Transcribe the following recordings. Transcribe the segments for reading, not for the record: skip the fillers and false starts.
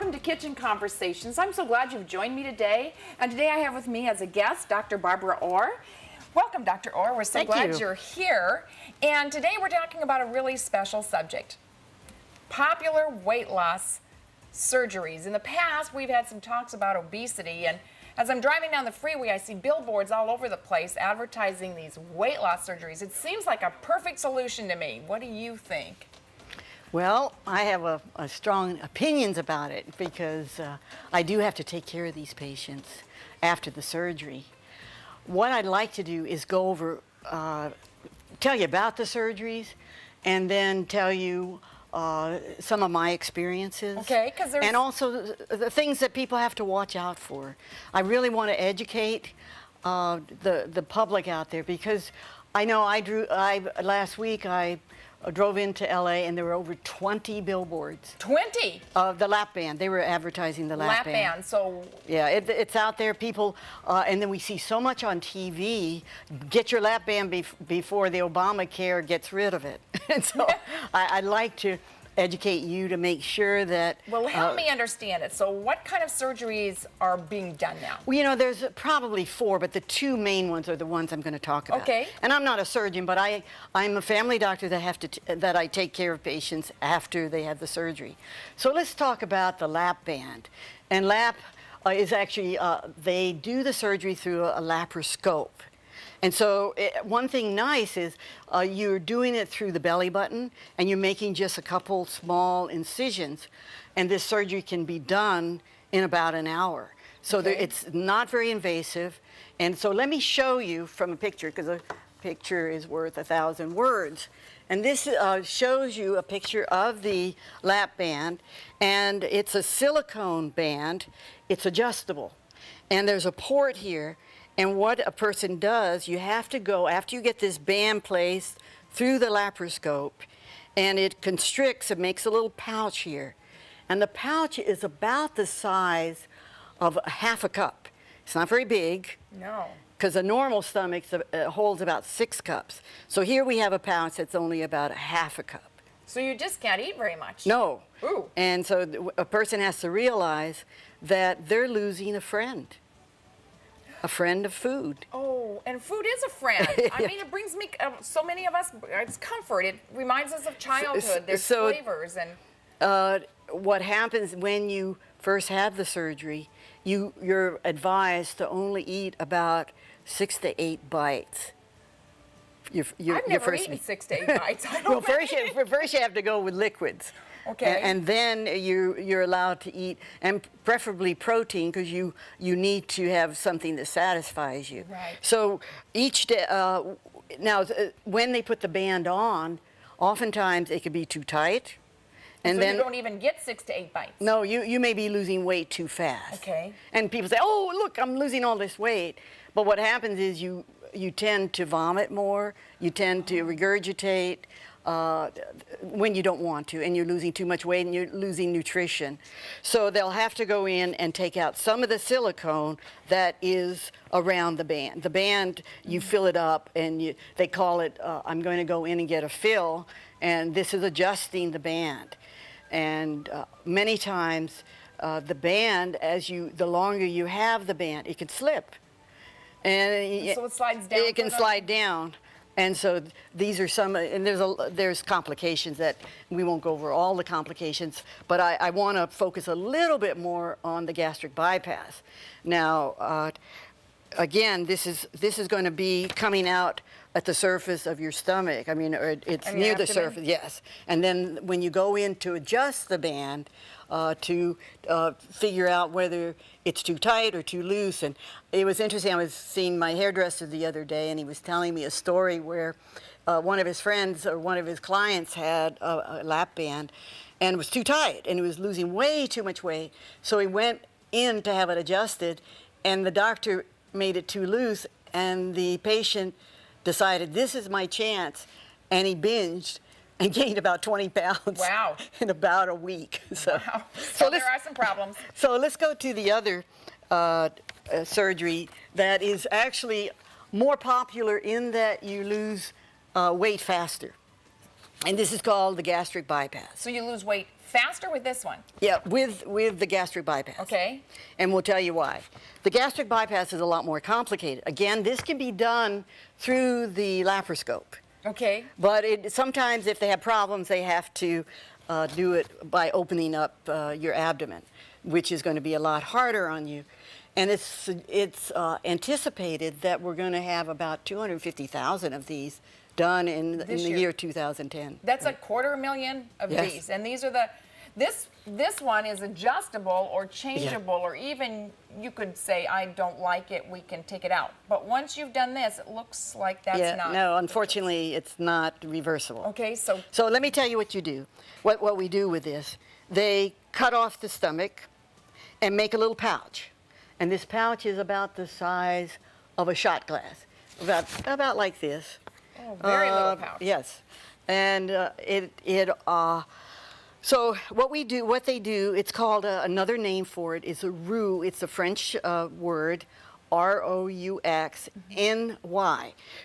welcome to Kitchen Conversations. I'm so glad you've joined me today. And today I have with me as a guest Dr. Barbara Orr. Welcome, Dr. Orr. We're so glad you're here. And today we're talking about a really special subject, popular weight loss surgeries. In the past, we've had some talks about obesity, and as I'm driving down the freeway, I see billboards all over the place advertising these weight loss surgeries. It seems like a perfect solution to me. What do you think? Well, I have a strong opinions about it because I do have to take care of these patients after the surgery. What I'd like to do is go over, tell you about the surgeries, and then tell you some of my experiences. Okay, and also the things that people have to watch out for. I really want to educate the public out there because I know last week I drove into LA and there were over 20 billboards. 20? Of the lap band. They were advertising the lap band. Lap band, so... Yeah, it's out there, people, and then we see so much on TV, get your lap band before the Obamacare gets rid of it. And so I'd like to educate you to make sure that... Well, help me understand it. So what kind of surgeries are being done now? Well, you know, there's probably 4, but the 2 main ones are the ones I'm going to talk about. Okay. And I'm not a surgeon, but I'm a family doctor that I take care of patients after they have the surgery. So let's talk about the lap band. And lap is actually, they do the surgery through a laparoscope. And so one thing nice is you're doing it through the belly button and you're making just a couple small incisions, and this surgery can be done in about an hour. So it's not very invasive. And so let me show you from a picture, because a picture is worth 1,000 words. And this shows you a picture of the lap band, and it's a silicone band. It's adjustable. And there's a port here. And what a person does, you have to go, after you get this band placed through the laparoscope, and it constricts, it makes a little pouch here. And the pouch is about the size of half a cup. It's not very big. No. Because a normal stomach holds about 6 cups. So here we have a pouch that's only about half a cup. So you just can't eat very much? No. Ooh. And so a person has to realize that they're losing a friend. A friend of food. Oh, and food is a friend. I mean, it brings me, so many of us, it's comfort. It reminds us of childhood. There's flavors. And what happens when you first have the surgery, you're advised to only eat about 6 to 8 bites. I've never eaten 6 to 8 bites. I don't Well, first you have to go with liquids. Okay. And then you're allowed to eat, and preferably protein, because you need to have something that satisfies you. Right. So each day, now when they put the band on, oftentimes it could be too tight. And so then you don't even get 6 to 8 bites? No, you may be losing weight too fast. Okay. And people say, oh, look, I'm losing all this weight. But what happens is you tend to vomit more, you tend to regurgitate, when you don't want to, and you're losing too much weight and you're losing nutrition. So they'll have to go in and take out some of the silicone that is around the band. The band, you fill it up, and they call it, I'm going to go in and get a fill, and this is adjusting the band. And many times the band, the longer you have the band, it can slip. And so it slides down? It can slide down. And so these are some, and there's complications that we won't go over all the complications, but I want to focus a little bit more on the gastric bypass. Now, again, this is going to be coming out at the surface of your stomach. I mean, it's near the surface, yes. And then when you go in to adjust the band, to figure out whether it's too tight or too loose. And it was interesting, I was seeing my hairdresser the other day, and he was telling me a story where one of his friends or one of his clients had a lap band, and it was too tight, and he was losing way too much weight. So he went in to have it adjusted, and the doctor made it too loose, and the patient decided, this is my chance, and he binged and gained about 20 pounds. Wow. In about a week. So, wow. So there are some problems. So let's go to the other surgery that is actually more popular in that you lose weight faster. And this is called the gastric bypass. So you lose weight faster with this one. Yeah, with the gastric bypass. Okay. And we'll tell you why. The gastric bypass is a lot more complicated. Again, this can be done through the laparoscope. Okay. But sometimes if they have problems, they have to do it by opening up your abdomen, which is going to be a lot harder on you. And it's anticipated that we're going to have about 250,000 of these done in the year 2010. That's right. 250,000 of Yes. these. And these are this one is adjustable or changeable, or even you could say, I don't like it, we can take it out. But once you've done this, it looks like that's not. No, unfortunately, it's not reversible. Okay, so let me tell you what you do. What we do with this, they cut off the stomach and make a little pouch. And this pouch is about the size of a shot glass, about like this. oh, very little pouch. Yes, and so what they do, it's called another name for it is a roux. It's a French word, R-O-U-X-N-Y.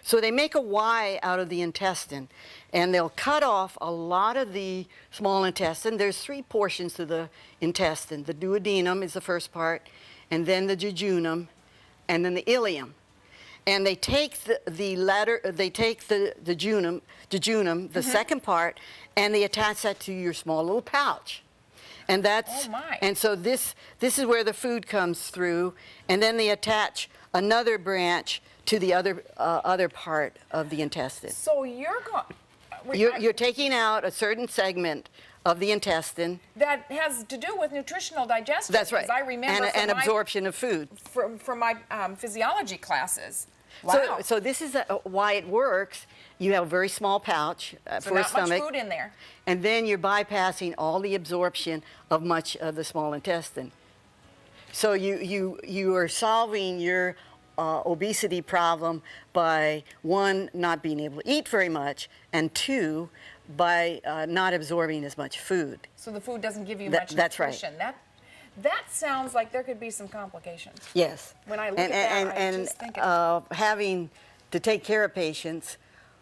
So they make a Y out of the intestine, and they'll cut off a lot of the small intestine. There's 3 portions to the intestine. The duodenum is the first part, and then the jejunum, and then the ileum. And they take the jejunum, the second part, and they attach that to your small little pouch. And that's, oh my. and so this is where the food comes through, and then they attach another branch to the other part of the intestine. So You're taking out a certain segment of the intestine. that has to do with nutritional digestion. That's right. Because I remember and absorption of food. from my physiology classes. Wow. So this is why it works. You have a very small pouch So for a not stomach. much food in there. And then you're bypassing all the absorption of much of the small intestine. So you are solving your obesity problem by, 1, not being able to eat very much, and 2, by not absorbing as much food. So the food doesn't give you much That's right. nutrition. That sounds like there could be some complications. Yes. When I look at that, I just think having to take care of patients,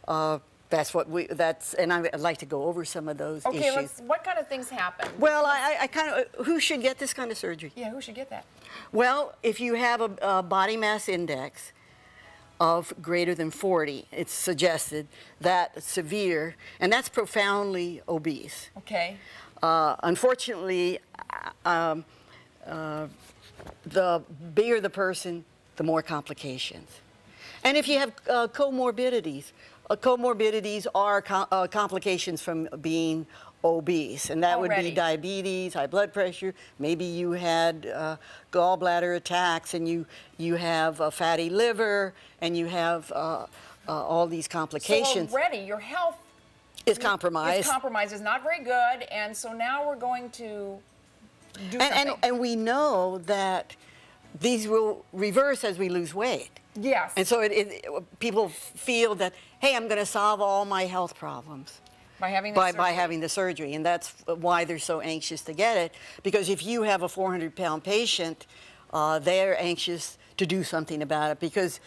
and I'd like to go over some of those issues. Okay, what kind of things happen? Well, I kind of, who should get this kind of surgery? Yeah, who should get that? Well, if you have a body mass index of greater than 40, it's suggested that severe, and that's profoundly obese. Okay. Unfortunately, the bigger the person, the more complications. And if you have comorbidities, comorbidities are complications from being obese, and that would be diabetes, high blood pressure. Maybe you had gallbladder attacks, and you have a fatty liver, and you have all these complications. So already your health is compromised. Is compromised, is not very good, and so now we're going to do something. And we know that these will reverse as we lose weight. Yes. And so people feel that, hey, I'm going to solve all my health problems by having the surgery. And that's why they're so anxious to get it. Because if you have a 400-pound patient, they're anxious to do something about it because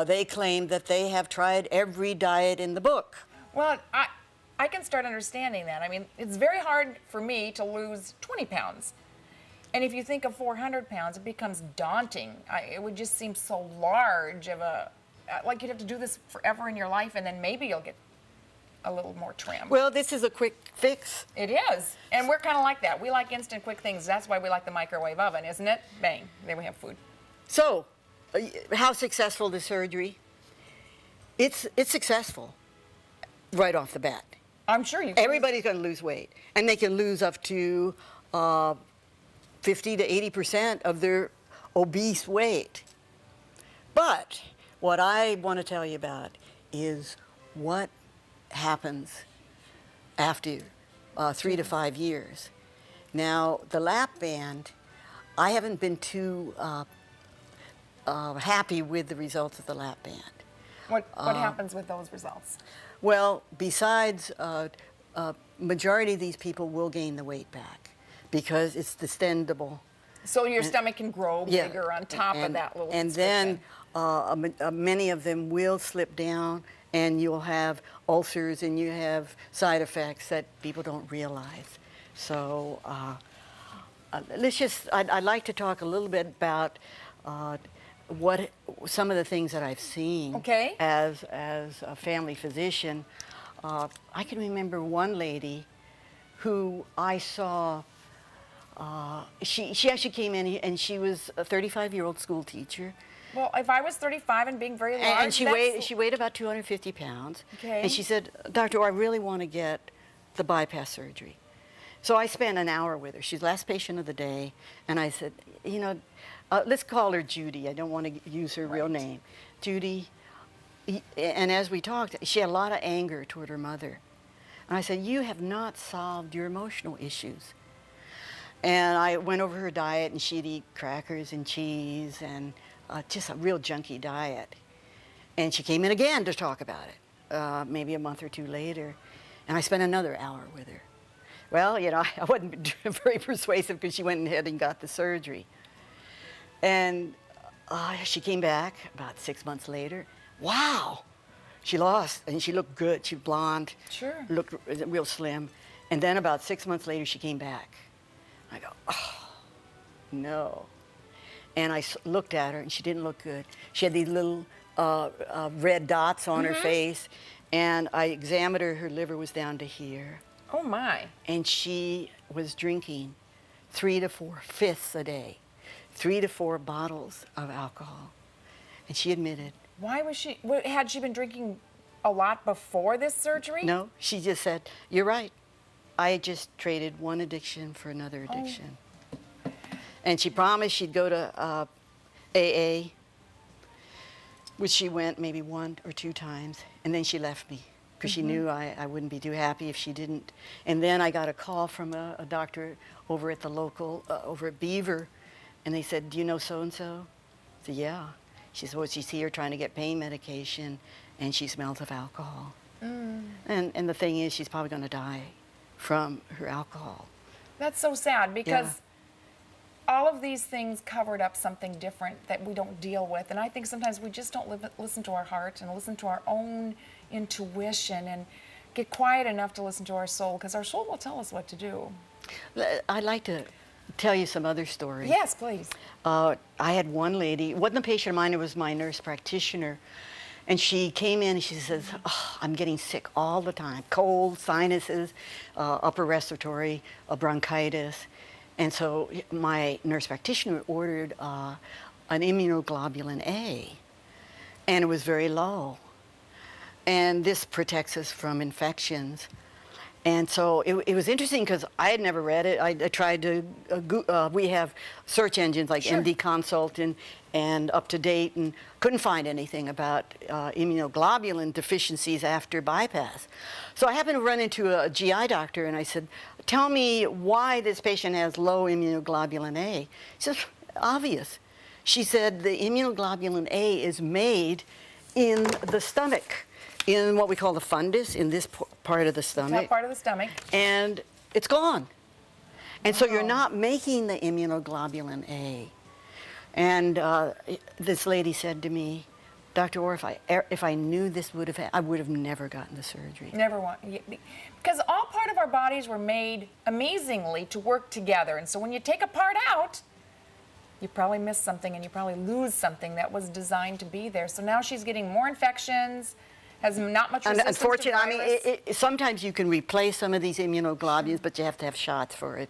they claim that they have tried every diet in the book. Well, I can start understanding that. I mean, it's very hard for me to lose 20 pounds. And if you think of 400 pounds, it becomes daunting. It would just seem so large of like you'd have to do this forever in your life, and then maybe you'll get a little more trim. Well, this is a quick fix. It is. And we're kind of like that. We like instant quick things. That's why we like the microwave oven, isn't it? Bang, there we have food. So, how successful the surgery? It's successful right off the bat. I'm sure you can. Everybody's going to lose weight, and they can lose up to 50 to 80% of their obese weight. But what I want to tell you about is what happens after 3 to 5 years. Now, the lap band, I haven't been too happy with the results of the lap band. What happens with those results? Well, besides, majority of these people will gain the weight back because it's distendable. So your stomach can grow bigger on top of that little. And then many of them will slip down, and you'll have ulcers, and you have side effects that people don't realize. So I'd like to talk a little bit about some of the things that I've seen as a family physician. I can remember one lady who I saw. She actually came in, and she was a 35-year-old school teacher. Well, if I was 35 and being very large, and she weighed about 250 pounds. Okay. And she said, "Dr. I really want to get the bypass surgery." So I spent an hour with her. She's the last patient of the day, and I said, you know, let's call her Judy. I don't want to use her real name. Judy, and as we talked, she had a lot of anger toward her mother. And I said, you have not solved your emotional issues. And I went over her diet, and she'd eat crackers and cheese and just a real junky diet. And she came in again to talk about it, maybe a month or two later. And I spent another hour with her. Well, you know, I wasn't very persuasive because she went ahead and got the surgery. And she came back about 6 months later. Wow! She lost, and she looked good. She was blonde. Sure. Looked real slim. And then about 6 months later, she came back. I go, oh, no. And I looked at her, and she didn't look good. She had these little red dots on her face, and I examined her. Her liver was down to here. Oh, my. And she was drinking 3 to 4 fifths a day, 3 to 4 bottles of alcohol. And she admitted. Why was she, had she been drinking a lot before this surgery? No, she just said, you're right. I just traded one addiction for another addiction. Oh. And she promised she'd go to AA, which she went maybe 1 or 2 times, and then she left me because she knew I wouldn't be too happy if she didn't. And then I got a call from a doctor over at the local, over at Beaver, and they said, do you know so-and-so? I said, yeah. She said, well, she's here trying to get pain medication, and she smells of alcohol. And the thing is, she's probably going to die from her alcohol. That's so sad because all of these things covered up something different that we don't deal with. And I think sometimes we just don't listen to our heart and listen to our own intuition and get quiet enough to listen to our soul, because our soul will tell us what to do. I'd like to tell you some other stories. Yes, please. I had one lady, it wasn't a patient of mine, it was my nurse practitioner. And she came in and she says, oh, I'm getting sick all the time. Cold, sinuses, upper respiratory, bronchitis. And so my nurse practitioner ordered an immunoglobulin A, and it was very low. And this protects us from infections. And so it was interesting because I had never read it. I tried to, we have search engines like MD Consult and Up to Date, and couldn't find anything about immunoglobulin deficiencies after bypass. So I happened to run into a GI doctor, and I said, tell me why this patient has low immunoglobulin A. She said, obvious. She said the immunoglobulin A is made in the stomach, in what we call the fundus, in this part of the stomach. Top part of the stomach. And it's gone. And so you're not making the immunoglobulin A. And this lady said to me, Dr. Orr, if I knew this would have, I would have never gotten the surgery. Never want, because all part of our bodies were made amazingly to work together. And so when you take a part out, you probably miss something, and you probably lose something that was designed to be there. So now she's getting more infections, has not much resistance to virus. Unfortunately, I mean, sometimes you can replace some of these immunoglobulins, but you have to have shots for it.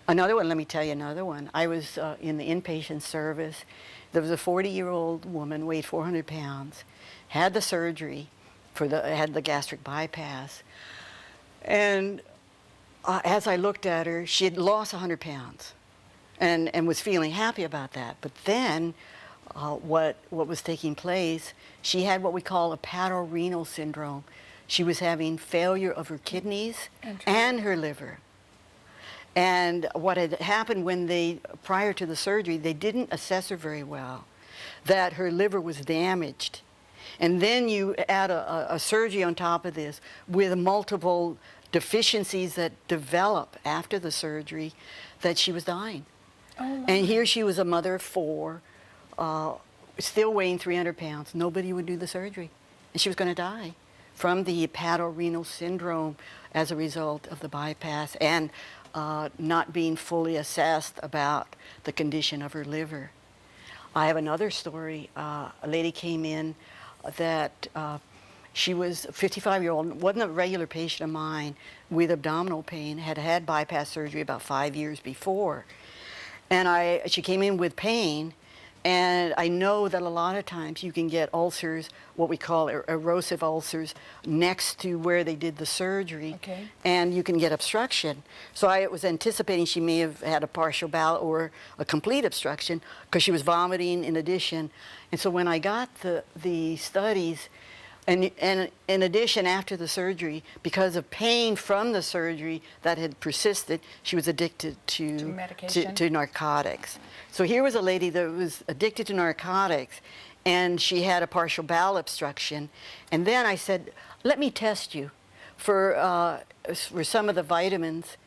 Another one, let me tell you another one. I was in the inpatient service. There was a 40-year-old woman, weighed 400 pounds, had the surgery, had the gastric bypass. And as I looked at her, she had lost 100 pounds and was feeling happy about that. But then what was taking place, she had what we call a hepatorenal syndrome. She was having failure of her kidneys and her liver. And what had happened prior to the surgery, they didn't assess her very well, that her liver was damaged. And then you add a surgery on top of this with multiple deficiencies that develop after the surgery, that she was dying. Oh, and here she was a mother of 4, still weighing 300 pounds. Nobody would do the surgery. And she was going to die from the hepatorenal syndrome as a result of the bypass, and not being fully assessed about the condition of her liver. I have another story. A lady came in that she was a 55-year-old, wasn't a regular patient of mine, with abdominal pain, had had bypass surgery about 5 years before. And she came in with pain, and I know that a lot of times you can get ulcers, what we call erosive ulcers, next to where they did the surgery, okay. And you can get obstruction. So I was anticipating she may have had a partial bowel or a complete obstruction, because she was vomiting in addition. And so when I got the studies, and in addition, after the surgery, because of pain from the surgery that had persisted, she was addicted to medication? To narcotics. So here was a lady that was addicted to narcotics, and she had a partial bowel obstruction. And then I said, let me test you for some of the vitamins.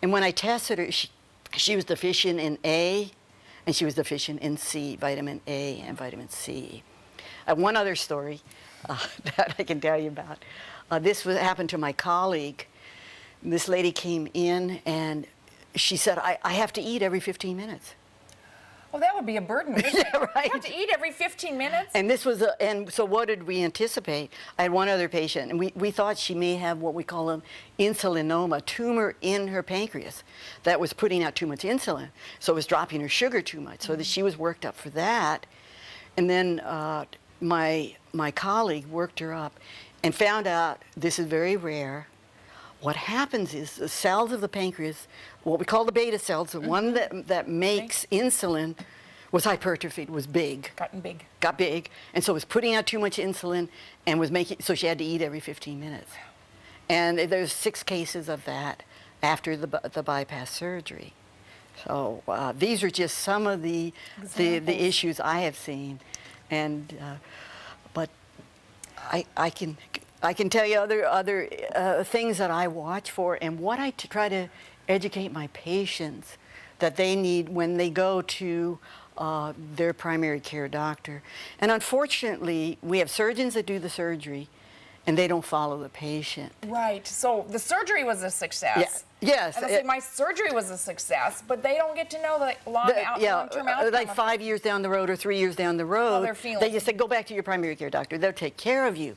And when I tested her, she was deficient in A, and she was deficient in C, vitamin A and vitamin C. One other story that I can tell you about. This happened to my colleague. This lady came in, and she said, I have to eat every 15 minutes. Well, that would be a burden, wouldn't it? Yeah, right. You have to eat every 15 minutes? And this was, and so what did we anticipate? I had one other patient, and we thought she may have what we call an insulinoma, tumor in her pancreas that was putting out too much insulin. So it was dropping her sugar too much, so that she was worked up for that. And then my colleague worked her up and found out, this is very rare, what happens is the cells of the pancreas, what we call the beta cells, the one that makes insulin, was hypertrophied, was big. Got big. And so it was putting out too much insulin, and was making, so she had to eat every 15 minutes. And there's 6 cases of that after the bypass surgery. So these are just some of the issues I have seen. And but I can tell you other things that I watch for, and what I try to educate my patients that they need when they go to their primary care doctor. And unfortunately, we have surgeons that do the surgery, and they don't follow the patient. Right. So the surgery was a success. Yeah. Yes. And I say my surgery was a success, but they don't get to know the long-term outcome. Like 5 years down the road or 3 years down the road, they're feeling. They just say, go back to your primary care doctor. They'll take care of you.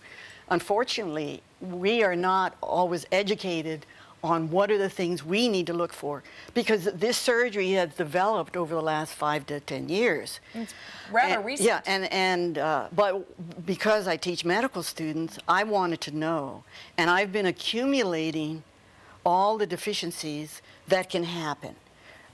Unfortunately, we are not always educated on what are the things we need to look for, because this surgery has developed over the last 5 to 10 years. It's rather recent. Yeah, but because I teach medical students, I wanted to know, and I've been accumulating all the deficiencies that can happen.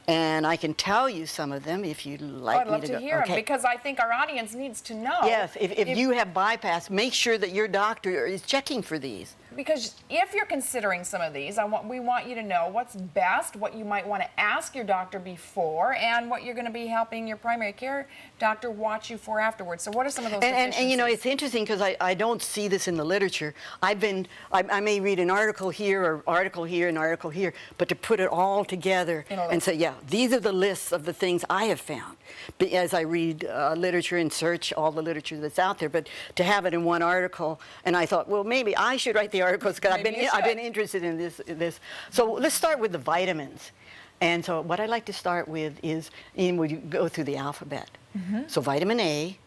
And I can tell you some of them if you'd like me to go. I'd love to hear them, because I think our audience needs to know. Yes, if you have bypass, make sure that your doctor is checking for these. Because if you're considering some of these, we want you to know what's best, what you might want to ask your doctor before, and what you're going to be helping your primary care doctor watch you for afterwards. So what are some of those deficiencies? And you know, it's interesting, because I don't see this in the literature. I may read an article here, or article here, and article here, but to put it all together and say, yeah, these are the lists of the things I have found. As I read literature and search all the literature that's out there, but to have it in one article, and I thought, well, maybe I should write the articles, because I've been interested in this. So let's start with the vitamins. And so what I like to start with is, when you go through the alphabet. So vitamin A,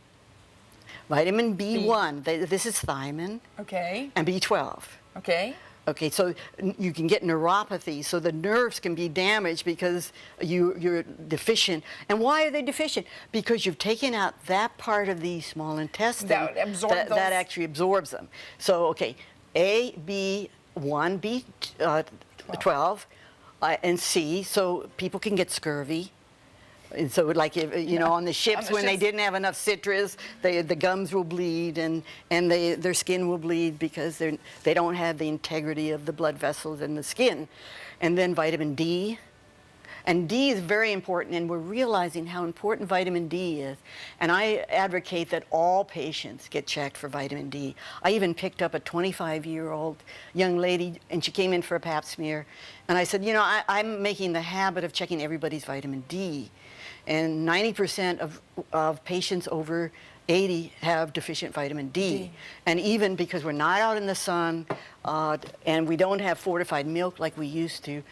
vitamin B1, this is thiamine. Okay. And B12. Okay. Okay, so you can get neuropathy, so the nerves can be damaged because you're deficient. And why are they deficient? Because you've taken out that part of the small intestine that actually absorbs them. So, okay, A, B1, B12, and C, so people can get scurvy. And so, like, you know, on the ships, when they didn't have enough citrus, the gums will bleed, and their skin will bleed, because they don't have the integrity of the blood vessels in the skin. And then vitamin D. And D is very important, and we're realizing how important vitamin D is. And I advocate that all patients get checked for vitamin D. I even picked up a 25-year-old young lady, and she came in for a pap smear. And I said, you know, I'm making the habit of checking everybody's vitamin D. And 90% of patients over 80 have deficient vitamin D. And even because we're not out in the sun and we don't have fortified milk like we used to,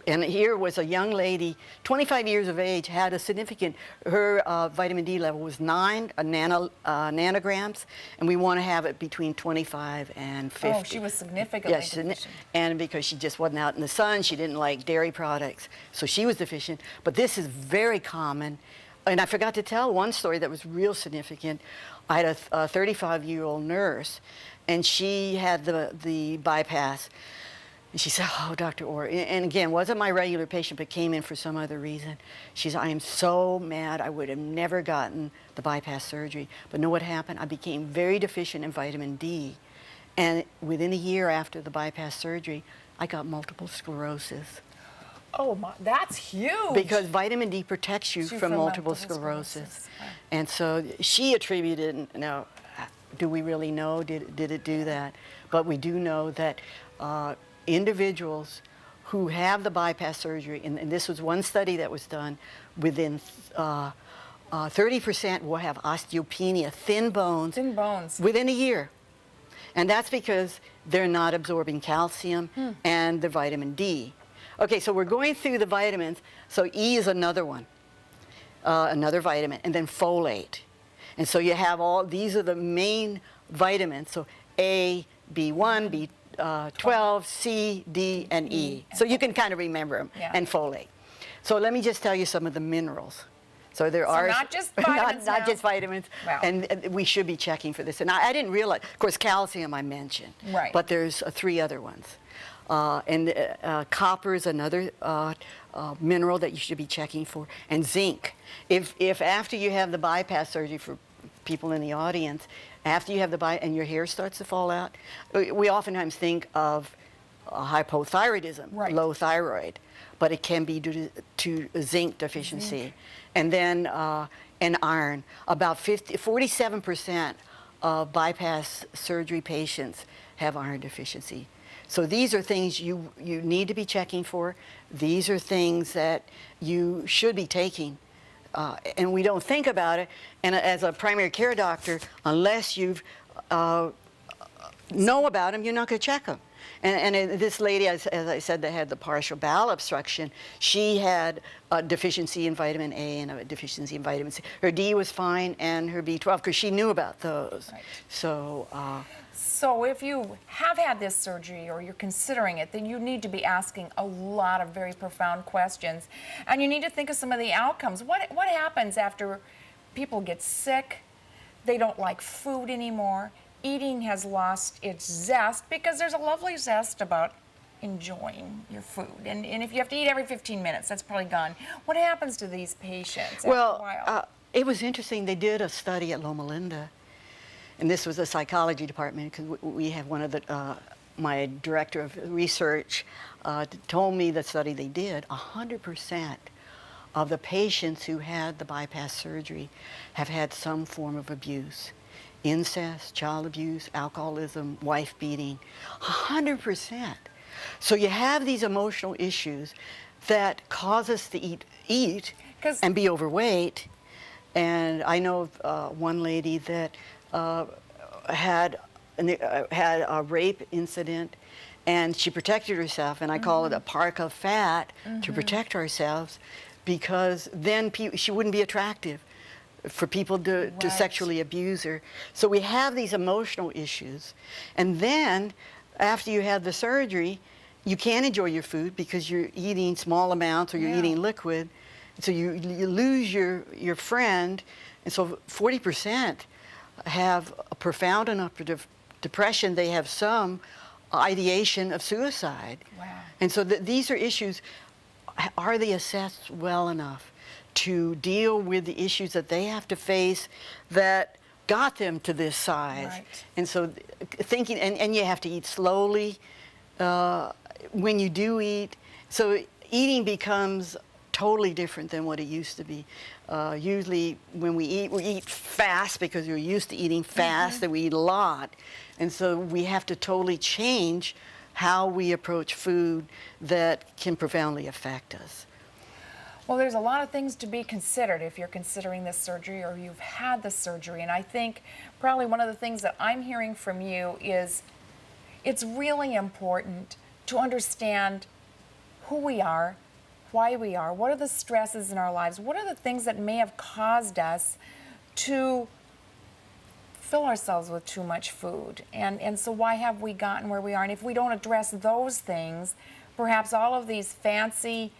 and here was a young lady, 25 years of age, had a significant, her vitamin D level was 9 nanograms, and we want to have it between 25 and 50. Oh, she was significantly deficient. And because she just wasn't out in the sun, she didn't like dairy products, so she was deficient. But this is very common. And I forgot to tell one story that was real significant. I had a 35-year-old nurse, and she had the bypass. And she said, oh, Dr. Orr, and again, wasn't my regular patient, but came in for some other reason. She said, I am so mad. I would have never gotten the bypass surgery. But know what happened? I became very deficient in vitamin D. And within a year after the bypass surgery, I got multiple sclerosis. Oh, that's huge. Because vitamin D protects you from multiple sclerosis. Right. And so she attributed, now, do we really know? Did it do that? But we do know that individuals who have the bypass surgery, and this was one study that was done, within 30% will have osteopenia, thin bones, within a year. And that's because they're not absorbing calcium and the vitamin D. Okay, so we're going through the vitamins. So E is another one, another vitamin, and then folate. And so you have all, these are the main vitamins. So A, B1, B12, C, D, and E. So you can kind of remember them, and folate. So let me just tell you some of the minerals. So there are not just vitamins. not just vitamins. Wow. And we should be checking for this. And I didn't realize, of course, calcium I mentioned. Right. But there's 3 other ones. Copper is another mineral that you should be checking for, and zinc. If after you have the bypass surgery, for people in the audience, after you have the and your hair starts to fall out, we oftentimes think of hypothyroidism, low thyroid, but it can be due to zinc deficiency. And then and iron. About 47% of bypass surgery patients have iron deficiency. So these are things you need to be checking for. These are things that you should be taking. And we don't think about it. And as a primary care doctor, unless you know about them, you're not going to check them. And this lady, as I said, that had the partial bowel obstruction, she had a deficiency in vitamin A and a deficiency in vitamin C. Her D was fine, and her B12, because she knew about those. Right. So. So if you have had this surgery or you're considering it, then you need to be asking a lot of very profound questions. And you need to think of some of the outcomes. What happens after people get sick, they don't like food anymore, eating has lost its zest, because there's a lovely zest about enjoying your food. And if you have to eat every 15 minutes, that's probably gone. What happens to these patients after a while? It was interesting. They did a study at Loma Linda. And this was a psychology department, because we have one of the, my director of research told me the study they did. 100% of the patients who had the bypass surgery have had some form of abuse. Incest, child abuse, alcoholism, wife beating, 100%. So you have these emotional issues that cause us to eat and be overweight. And I know of one lady that had a rape incident, and she protected herself, and I call it a park of fat to protect ourselves, because then she wouldn't be attractive for people to sexually abuse her. So we have these emotional issues, and then after you have the surgery, you can't enjoy your food because you're eating small amounts, or you're eating liquid, so you lose your friend, and so 40% have a profound enough depression, they have some ideation of suicide. Wow. And so these are issues. Are they assessed well enough to deal with the issues that they have to face that got them to this size? Right. And so thinking, and you have to eat slowly when you do eat. So eating becomes totally different than what it used to be. Usually when we eat fast because we're used to eating fast, and we eat a lot. And so we have to totally change how we approach food that can profoundly affect us. Well, there's a lot of things to be considered if you're considering this surgery or you've had the surgery. And I think probably one of the things that I'm hearing from you is it's really important to understand who we are, why we are, what are the stresses in our lives, what are the things that may have caused us to fill ourselves with too much food. And so why have we gotten where we are? And if we don't address those things, perhaps all of these fancy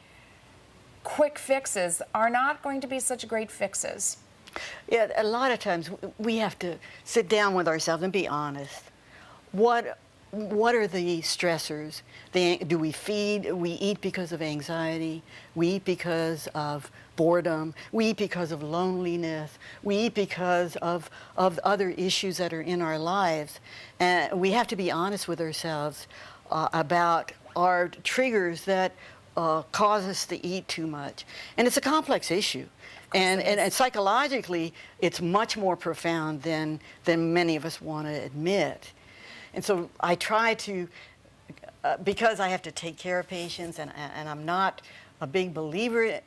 quick fixes are not going to be such great fixes. Yeah, a lot of times we have to sit down with ourselves and be honest. What are the stressors? Do we feed? We eat because of anxiety. We eat because of boredom. We eat because of loneliness. We eat because of other issues that are in our lives. And we have to be honest with ourselves about our triggers that cause us to eat too much. And it's a complex issue. And psychologically, it's much more profound than many of us want to admit. And so I try to, because I have to take care of patients, and I'm not a big believer,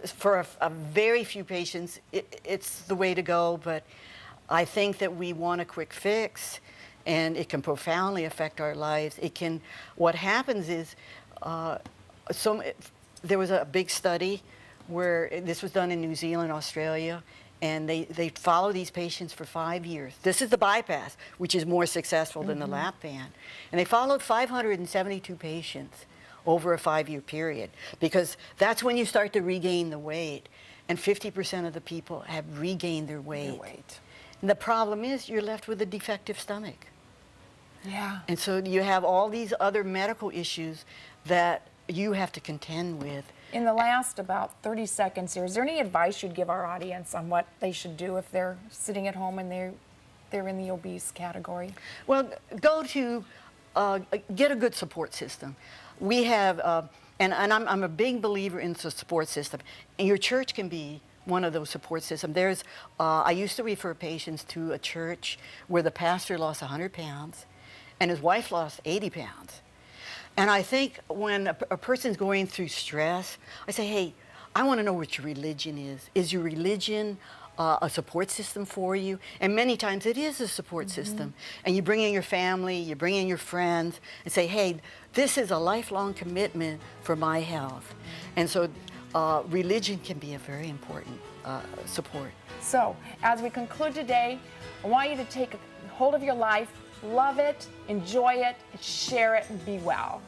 for a very few patients, it's the way to go, but I think that we want a quick fix, and it can profoundly affect our lives. What happens is, there was a big study where this was done in New Zealand, Australia, and they follow these patients for 5 years. This is the bypass, which is more successful than the lap band. And they followed 572 patients over a 5-year period, because that's when you start to regain the weight. And 50% of the people have regained their weight. And the problem is you're left with a defective stomach. Yeah. And so you have all these other medical issues that you have to contend with. In the last about 30 seconds here, is there any advice you'd give our audience on what they should do if they're sitting at home and they're in the obese category? Well, go to, get a good support system. We have, and I'm a big believer in the support system. And your church can be one of those support systems. I used to refer patients to a church where the pastor lost 100 pounds and his wife lost 80 pounds. And I think when a person's going through stress, I say, hey, I want to know what your religion is. Is your religion a support system for you? And many times it is a support system. And you bring in your family, you bring in your friends, and say, hey, this is a lifelong commitment for my health. And so religion can be a very important support. So, as we conclude today, I want you to take hold of your life, love it, enjoy it, share it, and be well.